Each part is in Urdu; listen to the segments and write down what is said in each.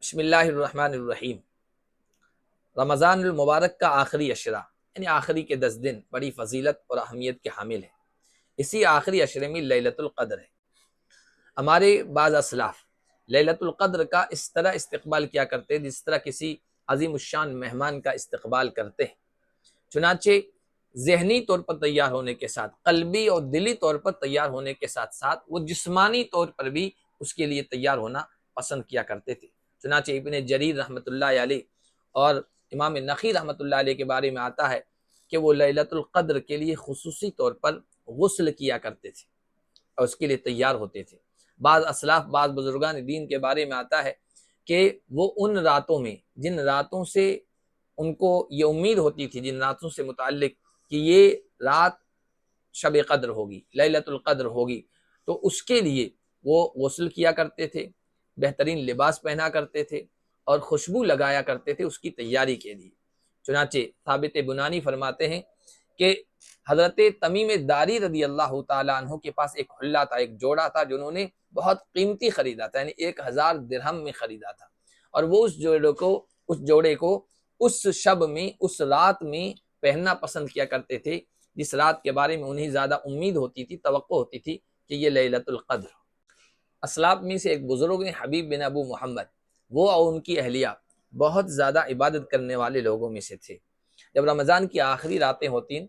بسم اللہ الرحمن الرحیم۔ رمضان المبارک کا آخری عشرہ یعنی آخری کے 10 دن بڑی فضیلت اور اہمیت کے حامل ہیں۔ اسی آخری عشرے میں لیلۃ القدر ہے۔ ہمارے بعض اسلاف لیلۃ القدر کا اس طرح استقبال کیا کرتے ہیں جس طرح کسی عظیم الشان مہمان کا استقبال کرتے ہیں۔ چنانچہ ذہنی طور پر تیار ہونے کے ساتھ، قلبی اور دلی طور پر تیار ہونے کے ساتھ ساتھ وہ جسمانی طور پر بھی اس کے لیے تیار ہونا پسند کیا کرتے تھے۔ چنانچہ ابن جریر رحمۃ اللہ علیہ اور امام نخعی رحمۃ اللہ علیہ کے بارے میں آتا ہے کہ وہ لیلۃ القدر کے لیے خصوصی طور پر غسل کیا کرتے تھے اور اس کے لیے تیار ہوتے تھے۔ بعض اسلاف، بعض بزرگان دین کے بارے میں آتا ہے کہ وہ ان راتوں میں، جن راتوں سے ان کو یہ امید ہوتی تھی، جن راتوں سے متعلق کہ یہ رات شب قدر ہوگی، لیلۃ القدر ہوگی، تو اس کے لیے وہ غسل کیا کرتے تھے، بہترین لباس پہنا کرتے تھے اور خوشبو لگایا کرتے تھے اس کی تیاری کے لیے۔ چنانچہ ثابت بنانی فرماتے ہیں کہ حضرت تمیم داری رضی اللہ تعالیٰ عنہ کے پاس ایک حلہ تھا، ایک جوڑا تھا جو انہوں نے بہت قیمتی خریدا تھا، یعنی 1000 درہم میں خریدا تھا، اور وہ اس جوڑے کو اس شب میں، اس رات میں پہننا پسند کیا کرتے تھے جس رات کے بارے میں انہیں زیادہ امید ہوتی تھی، توقع ہوتی تھی کہ یہ لیلۃ القدر۔ اسلاف میں سے ایک بزرگ ہیں حبیب بن ابو محمد، وہ اور ان کی اہلیہ بہت زیادہ عبادت کرنے والے لوگوں میں سے تھے۔ جب رمضان کی آخری راتیں ہوتی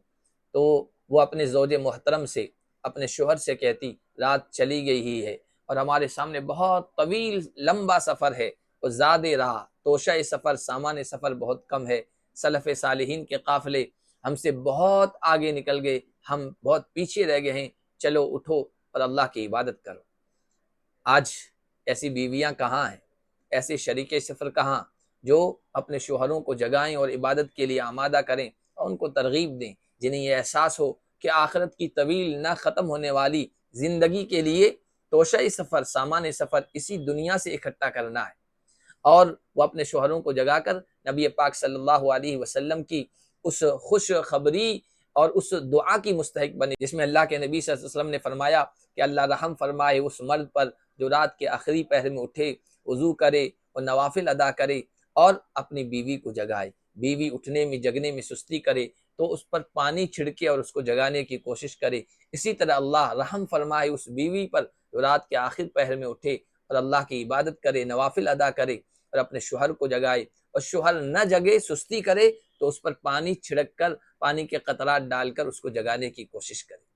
تو وہ اپنے زوج محترم سے، اپنے شوہر سے کہتی رات چلی گئی ہی ہے اور ہمارے سامنے بہت طویل لمبا سفر ہے، اور زیادہ راہ، توشہ سفر، سامان سفر بہت کم ہے، سلف صالحین کے قافلے ہم سے بہت آگے نکل گئے، ہم بہت پیچھے رہ گئے ہیں، چلو اٹھو اور اللہ کی عبادت کرو۔ آج ایسی بیویاں کہاں ہیں، ایسے شریک سفر کہاں جو اپنے شوہروں کو جگائیں اور عبادت کے لیے آمادہ کریں اور ان کو ترغیب دیں، جنہیں یہ احساس ہو کہ آخرت کی طویل نہ ختم ہونے والی زندگی کے لیے توشہ سفر، سامان سفر اسی دنیا سے اکٹھا کرنا ہے، اور وہ اپنے شوہروں کو جگا کر نبی پاک صلی اللہ علیہ وسلم کی اس خوش خبری اور اس دعا کی مستحق بنے جس میں اللہ کے نبی صلی اللہ علیہ وسلم نے فرمایا کہ اللہ رحم فرمائے اس مرد پر جو رات کے آخری پہر میں اٹھے، وضو کرے اور نوافل ادا کرے اور اپنی بیوی کو جگائے۔ بیوی اٹھنے میں، جگنے میں سستی کرے تو اس پر پانی چھڑکے اور اس کو جگانے کی کوشش کرے۔ اسی طرح اللہ رحم فرمائے اس بیوی پر جو رات کے آخر پہر میں اٹھے اور اللہ کی عبادت کرے، نوافل ادا کرے اور اپنے شوہر کو جگائے، اور شوہر نہ جگے، سستی کرے تو اس پر پانی چھڑک کر، پانی کے قطرات ڈال کر اس کو جگانے کی کوشش کرے۔